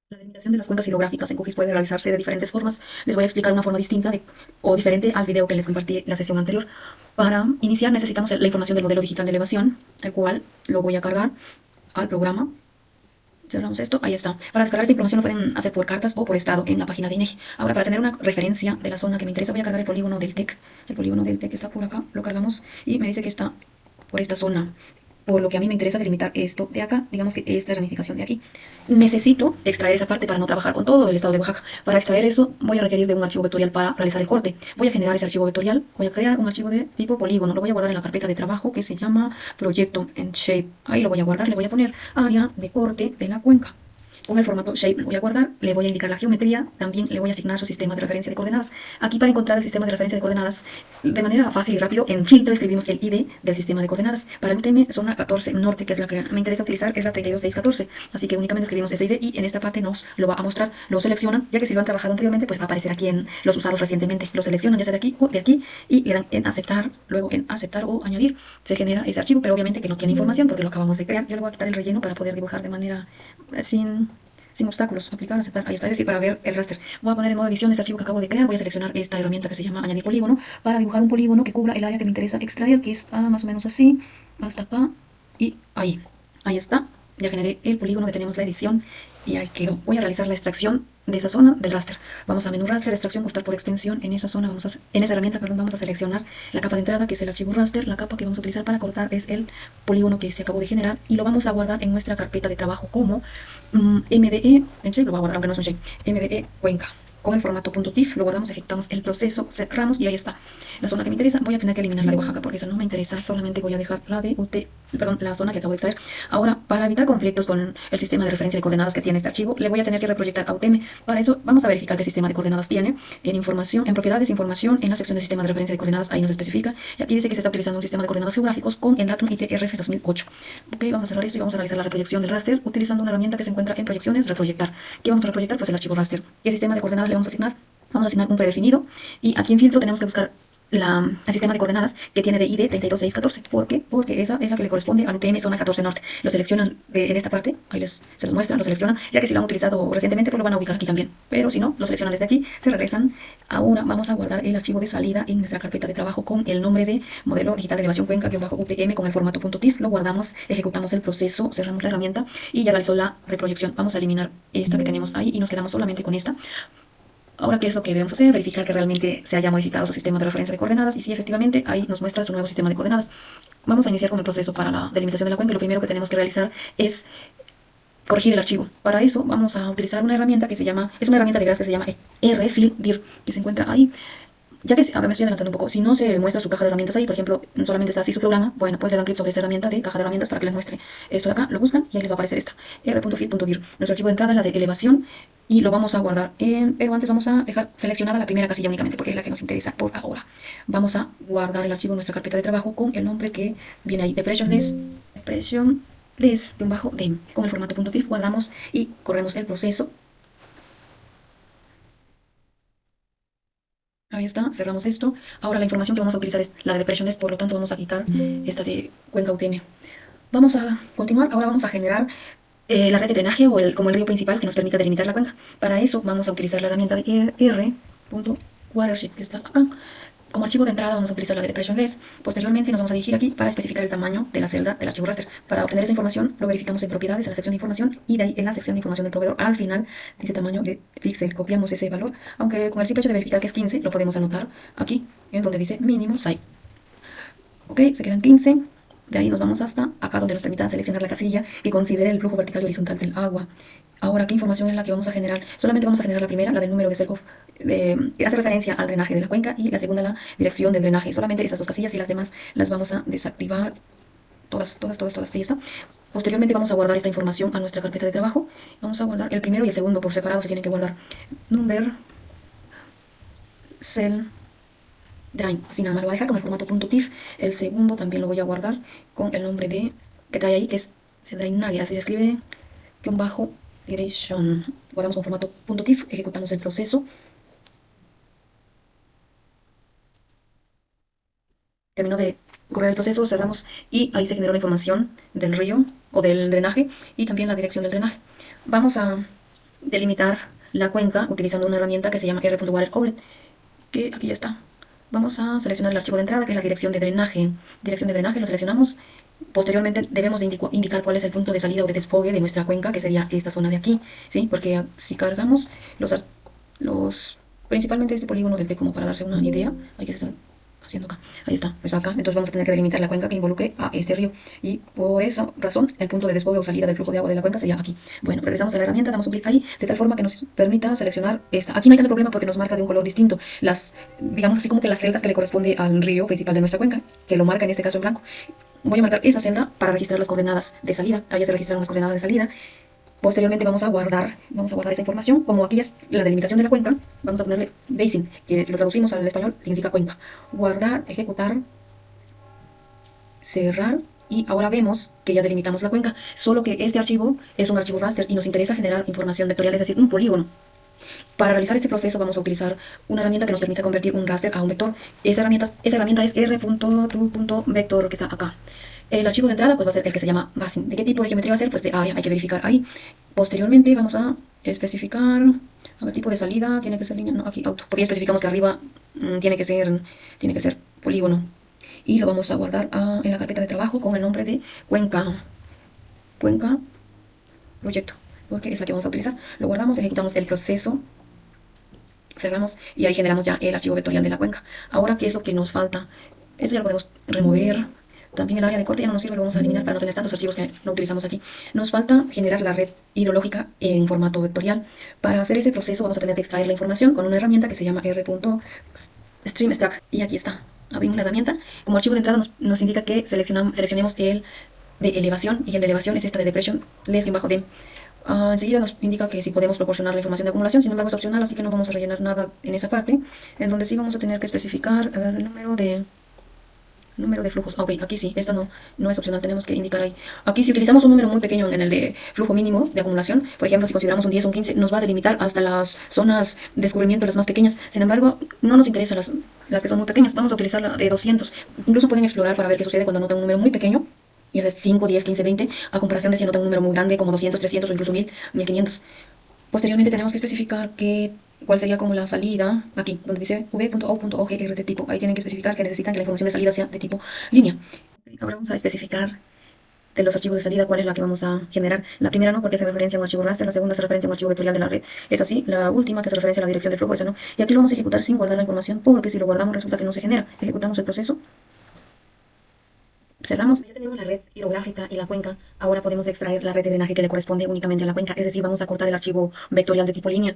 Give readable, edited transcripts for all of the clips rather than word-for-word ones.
La delimitación de las cuencas hidrográficas en QGIS puede realizarse de diferentes formas. Les voy a explicar una forma distinta o diferente al video que les compartí la sesión anterior. Para iniciar necesitamos la información del modelo digital de elevación, el cual lo voy a cargar al programa. Cerramos esto, ahí está. Para descargar esta información lo pueden hacer por cartas o por estado en la página de INEGI. Ahora, para tener una referencia de la zona que me interesa, voy a cargar el polígono del TEC. El polígono del TEC está por acá, lo cargamos y me dice que está por esta zona. Por lo que a mí me interesa delimitar esto de acá, digamos que esta ramificación de aquí. Necesito extraer esa parte para no trabajar con todo el estado de Oaxaca. Para extraer eso voy a requerir de un archivo vectorial para realizar el corte. Voy a generar ese archivo vectorial, voy a crear un archivo de tipo polígono, lo voy a guardar en la carpeta de trabajo que se llama Proyecto en Shape. Ahí lo voy a guardar, le voy a poner área de corte de la cuenca. Con el formato shape lo voy a guardar, le voy a indicar la geometría, también le voy a asignar su sistema de referencia de coordenadas. Aquí para encontrar el sistema de referencia de coordenadas de manera fácil y rápido, en filtro escribimos el ID del sistema de coordenadas. Para el UTM, zona 14 norte, que es la que me interesa utilizar, es la 32614. Así que únicamente escribimos ese ID y en esta parte nos lo va a mostrar, lo seleccionan, ya que si lo han trabajado anteriormente, pues va a aparecer aquí en los usados recientemente. Lo seleccionan ya sea de aquí o de aquí y le dan en aceptar, luego en aceptar o añadir. Se genera ese archivo, pero obviamente que no tiene información porque lo acabamos de crear. Yo le voy a quitar el relleno para poder dibujar de manera sin obstáculos, aplicar, aceptar, ahí está, es decir, para ver el raster. Voy a poner en modo edición ese archivo que acabo de crear, voy a seleccionar esta herramienta que se llama añadir polígono, para dibujar un polígono que cubra el área que me interesa extraer, que es más o menos así, hasta acá, y ahí está, ya generé el polígono que tenemos la edición, y ahí quedó. Voy a realizar la extracción de esa zona del raster. Vamos a menú raster, extracción, cortar por extensión, en esa zona, en esa herramienta, perdón, vamos a seleccionar la capa de entrada, que es el archivo raster, la capa que vamos a utilizar para cortar es el polígono que se acabó de generar, y lo vamos a guardar en nuestra carpeta de trabajo como MDE, en shape, lo voy a guardar aunque no es un shape, MDE Cuenca. Con el formato .tif lo guardamos, ejecutamos el proceso, cerramos y ahí está. La zona que me interesa, voy a tener que eliminar la de Oaxaca porque esa no me interesa, solamente voy a dejar la de perdón, la zona que acabo de extraer. Ahora, para evitar conflictos con el sistema de referencia de coordenadas que tiene este archivo, le voy a tener que reproyectar a UTM. Para eso, vamos a verificar qué sistema de coordenadas tiene. En información, en propiedades, información, en la sección de sistema de referencia de coordenadas, ahí nos especifica. Y aquí dice que se está utilizando un sistema de coordenadas geográficos con el datum ITRF 2008. Ok, vamos a cerrar esto y vamos a realizar la reproyección del raster utilizando una herramienta que se encuentra en proyecciones, reproyectar. ¿Qué vamos a reproyectar? Pues el archivo raster. ¿Qué sistema de coordenadas le vamos a asignar? Vamos a asignar un predefinido y aquí en filtro tenemos que buscar el sistema de coordenadas que tiene de ID 32614. ¿Por qué? Porque esa es la que le corresponde al UTM zona 14 norte. Lo seleccionan en esta parte, ahí se los muestra, lo seleccionan, ya que si lo han utilizado recientemente, pues lo van a ubicar aquí también. Pero si no, lo seleccionan desde aquí, se regresan. Ahora vamos a guardar el archivo de salida en nuestra carpeta de trabajo con el nombre de modelo digital de elevación cuenca-UTM con el formato .tif. Lo guardamos, ejecutamos el proceso, cerramos la herramienta y ya realizó la reproyección. Vamos a eliminar esta que tenemos ahí y nos quedamos solamente con esta. Ahora, ¿qué es lo que debemos hacer? Verificar que realmente se haya modificado su sistema de referencia de coordenadas y si efectivamente ahí nos muestra su nuevo sistema de coordenadas. Vamos a iniciar con el proceso para la delimitación de la cuenca y lo primero que tenemos que realizar es corregir el archivo. Para eso vamos a utilizar una herramienta que se llama, es una herramienta de GRASS que se llama rfildir, que se encuentra ahí. Ya que, a ver, me estoy adelantando un poco, si no se muestra su caja de herramientas ahí, por ejemplo, solamente está así su programa, bueno, pues le dan clic sobre esta herramienta de caja de herramientas para que les muestre esto de acá, lo buscan y ahí les va a aparecer esta, r.fit.dir. Nuestro archivo de entrada es la de elevación y lo vamos a guardar pero antes vamos a dejar seleccionada la primera casilla únicamente porque es la que nos interesa por ahora. Vamos a guardar el archivo en nuestra carpeta de trabajo con el nombre que viene ahí, depressionless-dem. Con el formato .tif guardamos y corremos el proceso. Ahí está, cerramos esto. Ahora la información que vamos a utilizar es la de depresiones, por lo tanto vamos a quitar esta de cuenca UTM. Vamos a continuar, ahora vamos a generar la red de drenaje o como el río principal que nos permita delimitar la cuenca. Para eso vamos a utilizar la herramienta de r.watersheet que está acá. Como archivo de entrada vamos a utilizar la de Depression Less. Posteriormente nos vamos a dirigir aquí para especificar el tamaño de la celda del archivo raster. Para obtener esa información lo verificamos en propiedades, en la sección de información y de ahí en la sección de información del proveedor. Al final dice tamaño de píxel. Copiamos ese valor, aunque con el simple hecho de verificar que es 15 lo podemos anotar aquí en donde dice mínimo size. Ok, se quedan 15. De ahí nos vamos hasta acá donde nos permitan seleccionar la casilla que considere el flujo vertical y horizontal del agua. Ahora, ¿qué información es la que vamos a generar? Solamente vamos a generar la primera, la del número de Selkov, que hace referencia al drenaje de la cuenca, y la segunda, la dirección del drenaje. Solamente esas dos casillas y las demás las vamos a desactivar. Todas. Ahí está. Posteriormente vamos a guardar esta información a nuestra carpeta de trabajo. Vamos a guardar el primero y el segundo por separado, se tienen que guardar. Number, cell, Drain, así nada más lo voy a dejar con el formato .tif. El segundo también lo voy a guardar con el nombre de que trae ahí, que es Drainage, así se escribe, guión bajo, direction. Guardamos con formato .tif, ejecutamos el proceso. Terminó de correr el proceso, cerramos y ahí se generó la información del río o del drenaje y también la dirección del drenaje. Vamos a delimitar la cuenca utilizando una herramienta que se llama r.waterCouplet, que aquí ya está. Vamos a seleccionar el archivo de entrada, que es la dirección de drenaje. Dirección de drenaje, lo seleccionamos. Posteriormente debemos de indicar cuál es el punto de salida o de desfogue de nuestra cuenca, que sería esta zona de aquí, ¿sí? Porque si cargamos principalmente este polígono del T, como para darse una idea, hay que estar haciendo acá. Ahí está, pues acá. Entonces vamos a tener que delimitar la cuenca que involucre a este río. Y por esa razón, el punto de desfogue o salida del flujo de agua de la cuenca sería aquí. Bueno, regresamos a la herramienta, damos un clic ahí, de tal forma que nos permita seleccionar esta. Aquí no hay tanto problema porque nos marca de un color distinto. Digamos así como que las celdas que le corresponde al río principal de nuestra cuenca, que lo marca en este caso en blanco. Voy a marcar esa celda para registrar las coordenadas de salida. Ahí ya se registraron las coordenadas de salida. Posteriormente vamos a guardar esa información. Como aquí es la delimitación de la cuenca, vamos a ponerle basin, que si lo traducimos al español significa cuenca. Guardar, ejecutar, cerrar, y ahora vemos que ya delimitamos la cuenca, solo que este archivo es un archivo raster y nos interesa generar información vectorial, es decir, un polígono. Para realizar este proceso vamos a utilizar una herramienta que nos permita convertir un raster a un vector. Esa herramienta es r.to.vector, que está acá. El archivo de entrada pues va a ser el que se llama basin. ¿De qué tipo de geometría va a ser? Pues de área, hay que verificar ahí. Posteriormente vamos a especificar, a ver, tipo de salida, tiene que ser línea, no, aquí auto, porque ya especificamos que arriba tiene que ser polígono. Y lo vamos a guardar en la carpeta de trabajo con el nombre de cuenca proyecto, porque es la que vamos a utilizar. Lo guardamos, ejecutamos el proceso, cerramos y ahí generamos ya el archivo vectorial de la cuenca. Ahora, ¿qué es lo que nos falta? Eso ya lo podemos remover. También el área de corte ya no nos sirve, lo vamos a eliminar para no tener tantos archivos que no utilizamos aquí. Nos falta generar la red hidrológica en formato vectorial. Para hacer ese proceso vamos a tener que extraer la información con una herramienta que se llama r.streamstack. Y aquí está. Abrimos la herramienta. Como archivo de entrada nos indica que seleccionemos el de elevación, y el de elevación es esta de depression less-dem. Enseguida nos indica que si podemos proporcionar la información de acumulación, sin embargo es opcional, así que no vamos a rellenar nada en esa parte, en donde sí vamos a tener que especificar, a ver, el número de flujos. Ok, aquí sí, esta no es opcional, tenemos que indicar ahí. Aquí si utilizamos un número muy pequeño en el de flujo mínimo de acumulación, por ejemplo, si consideramos un 10 o un 15, nos va a delimitar hasta las zonas de escurrimiento, las más pequeñas. Sin embargo, no nos interesan las que son muy pequeñas, vamos a utilizar la de 200. Incluso pueden explorar para ver qué sucede cuando anotan un número muy pequeño, y es 5, 10, 15, 20, a comparación de si anotan un número muy grande como 200, 300 o incluso 1000, 1500. Posteriormente tenemos que especificar cuál sería como la salida, aquí donde dice v.o.ogr de tipo. Ahí tienen que especificar que necesitan que la información de salida sea de tipo línea. Ahora vamos a especificar de los archivos de salida cuál es la que vamos a generar. La primera no, porque hace referencia a un archivo raster. La segunda hace referencia a un archivo vectorial de la red. Es así. La última, que hace referencia a la dirección de flujo, esa no. Y aquí lo vamos a ejecutar sin guardar la información, porque si lo guardamos resulta que no se genera. Ejecutamos el proceso. Cerramos. Ya tenemos la red hidrográfica y la cuenca. Ahora podemos extraer la red de drenaje que le corresponde únicamente a la cuenca. Es decir, vamos a cortar el archivo vectorial de tipo línea.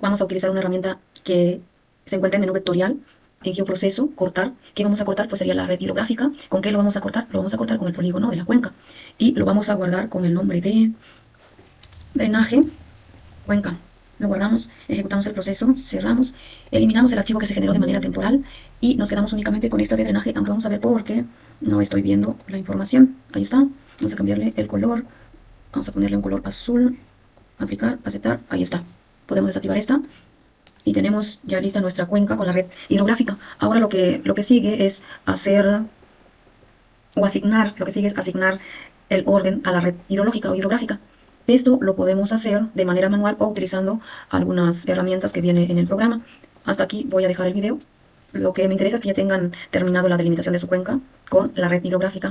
Vamos a utilizar una herramienta que se encuentra en menú vectorial, en geoproceso, cortar. ¿Qué vamos a cortar? Pues sería la red hidrográfica. ¿Con qué lo vamos a cortar? Lo vamos a cortar con el polígono de la cuenca. Y lo vamos a guardar con el nombre de drenaje cuenca. Lo guardamos, ejecutamos el proceso, cerramos, eliminamos el archivo que se generó de manera temporal y nos quedamos únicamente con esta de drenaje, aunque vamos a ver por qué no estoy viendo la información. Ahí está. Vamos a cambiarle el color. Vamos a ponerle un color azul. Aplicar, aceptar. Ahí está. Podemos desactivar esta. Y tenemos ya lista nuestra cuenca con la red hidrográfica. Ahora lo que sigue es asignar el orden a la red hidrológica o hidrográfica. Esto lo podemos hacer de manera manual o utilizando algunas herramientas que viene en el programa. Hasta aquí voy a dejar el video. Lo que me interesa es que ya tengan terminado la delimitación de su cuenca con la red hidrográfica.